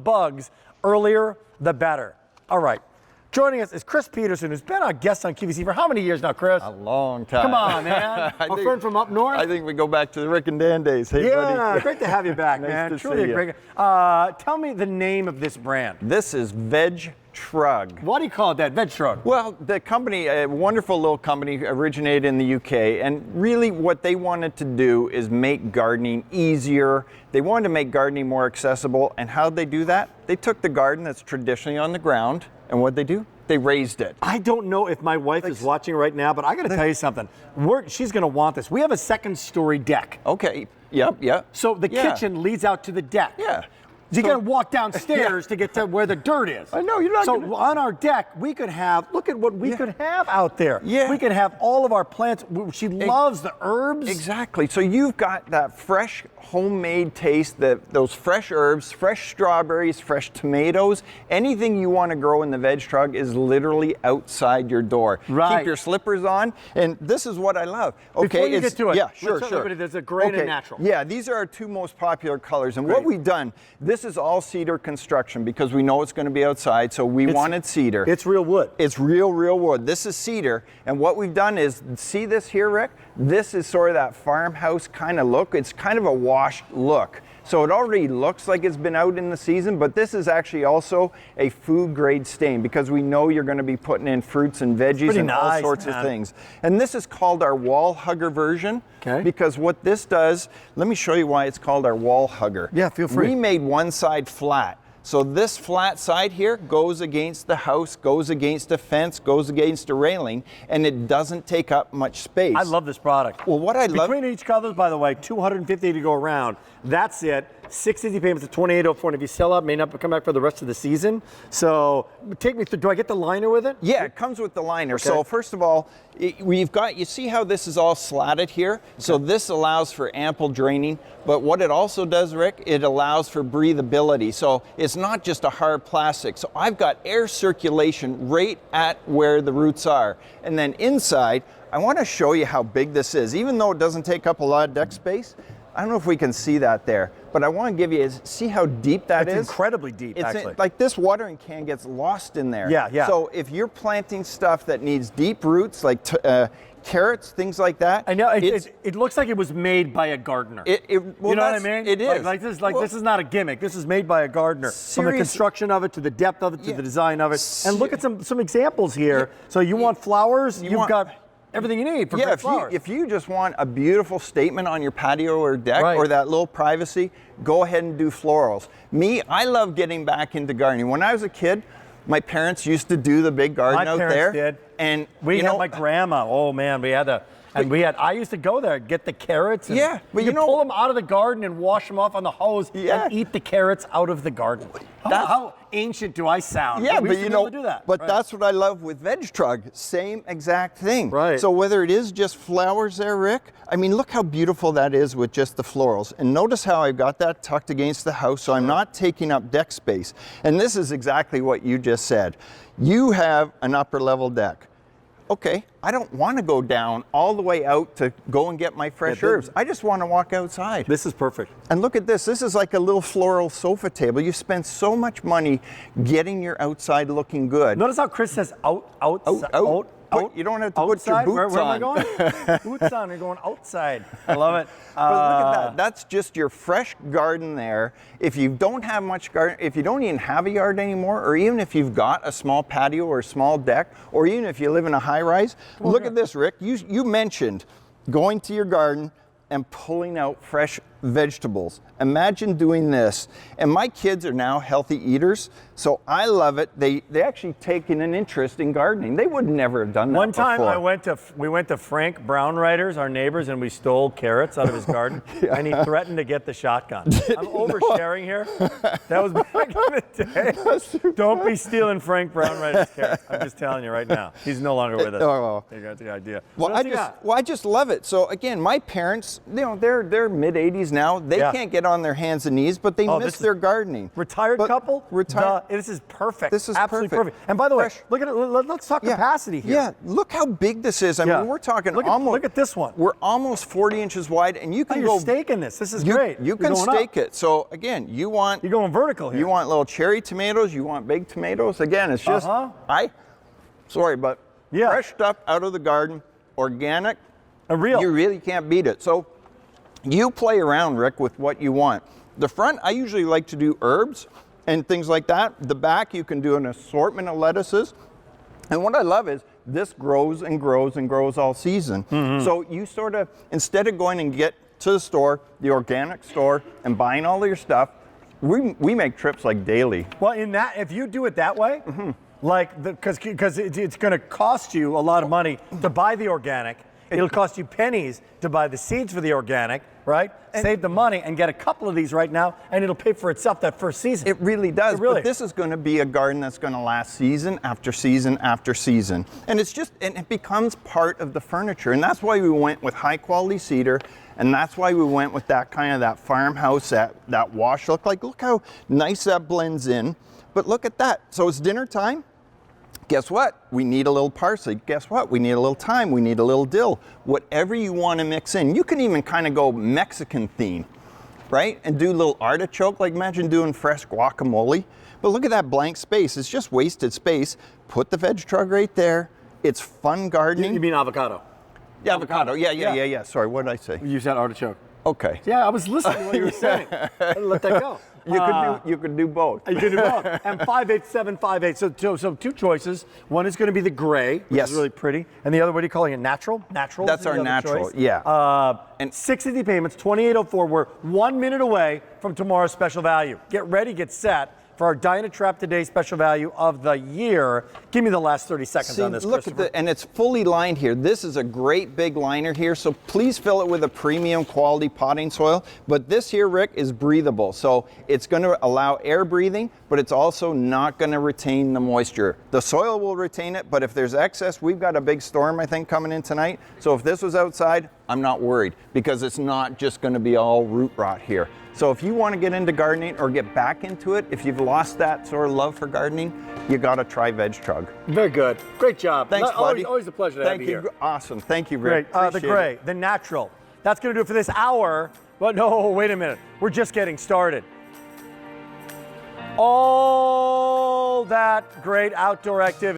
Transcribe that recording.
bugs earlier, the better. All right. Joining us is Chris Peterson, who's been our guest on QVC for how many years now, Chris? A long time. Come on, man. A friend from up north? I think we go back to the Rick and Dan days. Hey, yeah, buddy. great to have you back, Nice man. to Truly see a great guy. Tell me the name of this brand. This is VegTrug. What do you call it that? VegTrug? Well, the company, a wonderful little company, originated in the UK, and really what they wanted to do is make gardening easier. They wanted to make gardening more accessible, and how'd they do that? They took the garden that's traditionally on the ground, and what'd they do? They raised it. I don't know if my wife is watching right now, but I got to tell you something. She's going to want this. We have a second story deck. Okay, yep. So the kitchen leads out to the deck. Yeah. You got to walk downstairs to get to where the dirt is. I know, you're not So on our deck, we could have, look at what we could have out there. Yeah. We could have all of our plants. She loves the herbs. Exactly. So you've got that fresh homemade taste, those fresh herbs, fresh strawberries, fresh tomatoes. Anything you want to grow in the VegTrug is literally outside your door. Right. Keep your slippers on, and this is what I love. Okay, Before you get to it, yeah, let's sure. show everybody there's a gray and a natural. Yeah, these are our two most popular colors, and what we've done, this is all cedar construction because we know it's going to be outside, so we wanted cedar. It's real wood. It's real wood. This is cedar, and what we've done is, see this here, Rick? This is sort of that farmhouse kind of look. It's kind of a washed look. So it already looks like it's been out in the season, but this is actually also a food grade stain because we know you're going to be putting in fruits and veggies and all sorts of things. And this is called our WallHugger version. Okay. Because what this does, let me show you why it's called our WallHugger. Yeah, feel free. We made one side flat. So this flat side here goes against the house, goes against a fence, goes against a railing, and it doesn't take up much space. I love this product. Well, what I love... Between each colors, by the way, $250 to go around. That's it. 6 easy payments of $28.04. And if you sell out, may not come back for the rest of the season. So take me through. Do I get the liner with it? Yeah, it comes with the liner. Okay. So first of all, you see how this is all slatted here? Okay. So this allows for ample draining, but what it also does, Rick, it allows for breathability. So it's not just a hard plastic. So I've got air circulation right at where the roots are. And then inside, I want to show you how big this is. Even though it doesn't take up a lot of deck space, I don't know if we can see that there, but I want to give you, see how deep that is? It's incredibly deep, actually. Like this watering can gets lost in there. Yeah. So if you're planting stuff that needs deep roots, like carrots, things like that. I know, it looks like it was made by a gardener. Well, you know what I mean? It is. This is not a gimmick. This is made by a gardener. From the construction of it, to the depth of it, to the design of it. And look at some examples here. So you want flowers, you've got everything you need for great flowers. If you just want a beautiful statement on your patio or deck or that little privacy, go ahead and do florals. I love getting back into gardening. When I was a kid, my parents used to do the big garden out there. My parents did. And we had my grandma. Oh man, I used to go there, get the carrots. And but you pull them out of the garden and wash them off on the hose and eat the carrots out of the garden. How ancient do I sound? Yeah, we but used to be able to do that. But that's what I love with VegTrug. Same exact thing. Right. So whether it is just flowers there, Rick, I mean, look how beautiful that is with just the florals. And notice how I've got that tucked against the house, so I'm not taking up deck space. And this is exactly what you just said. You have an upper level deck. Okay, I don't want to go down all the way out to go and get my fresh herbs. I just want to walk outside. This is perfect. And look at this. This is like a little floral sofa table. You spend so much money getting your outside looking good. Notice how Chris says out. You don't have to put your boots where on. am I going? Boots on. You're going outside. I love it. But look at that. That's just your fresh garden there. If you don't have much garden, if you don't even have a yard anymore, or even if you've got a small patio or a small deck, or even if you live in a high rise, look at this, Rick. You mentioned going to your garden and pulling out fresh vegetables. Imagine doing this. And my kids are now healthy eaters, so I love it. They actually taken an interest in gardening. They would never have done that One time before. we went to Frank Brownriders, our neighbors, and we stole carrots out of his garden, and he threatened to get the shotgun. I'm oversharing here. That was back in the day. Don't be stealing Frank Brownriders' carrots. I'm just telling you right now. He's no longer with us. Oh, You got the idea. well, I just love it. So again, my parents, they're mid-80s families now, they can't get on their hands and knees, but they miss their gardening. Retired couple? This is perfect. This is absolutely perfect. And by the way, look at it. Let's talk capacity here. Yeah, look how big this is. I mean, we're talking look at this one. We're almost 40 inches wide, and you can you're staking this. This is great. You can stake it. So again, you're going vertical here. You want little cherry tomatoes. You want big tomatoes. Again, it's just sorry, but fresh stuff out of the garden, organic. Real. You really can't beat it. So you play around, Rick, with what you want. The front, I usually like to do herbs and things like that. The back, you can do an assortment of lettuces. And what I love is this grows and grows and grows all season. So you sort of, instead of going and get to the store, the organic store, and buying all of your stuff, we make trips like daily. Well, if you do it that way, like because it's going to cost you a lot of money to buy the organic. It'll cost you pennies to buy the seeds for the organic, right? Save the money and get a couple of these right now, and it'll pay for itself that first season. It really does. But this is going to be a garden that's going to last season after season after season. And it becomes part of the furniture. And that's why we went with high quality cedar. And that's why we went with that farmhouse, that wash look. Look how nice that blends in. But look at that. So it's dinner time. Guess what? We need a little parsley. Guess what? We need a little thyme. We need a little dill. Whatever you want to mix in. You can even kind of go Mexican theme, right? And do a little artichoke. Like imagine doing fresh guacamole. But look at that blank space. It's just wasted space. Put the VegTrug right there. It's fun gardening. You mean avocado? Yeah, avocado. Yeah. Sorry, what did I say? You said artichoke. Okay. Yeah, I was listening to what you were saying. Let that go. You could do both. You could do both. And 58758. So two choices. One is going to be the gray, which is really pretty, and the other, what are you calling it? Natural. That's our natural. Choice. Yeah. And 60 payments, 2804. We're 1 minute away from tomorrow's special value. Get ready, get set for our Dynatrap Today special value of the year. Give me the last 30 seconds on this, look at and it's fully lined here. This is a great big liner here, so please fill it with a premium quality potting soil. But this here, Rick, is breathable, so it's going to allow air breathing, but it's also not going to retain the moisture. The soil will retain it, but if there's excess, we've got a big storm, I think, coming in tonight. So if this was outside, I'm not worried, because it's not just going to be all root rot here. So if you want to get into gardening or get back into it, if you've lost that sort of love for gardening, you got to try VegTrug. Very good. Great job. Thanks, buddy. Always a pleasure to have you here. Awesome. Thank you, Rick. Great. The gray, the natural. That's going to do it for this hour. But no, wait a minute. We're just getting started. All that great outdoor activity.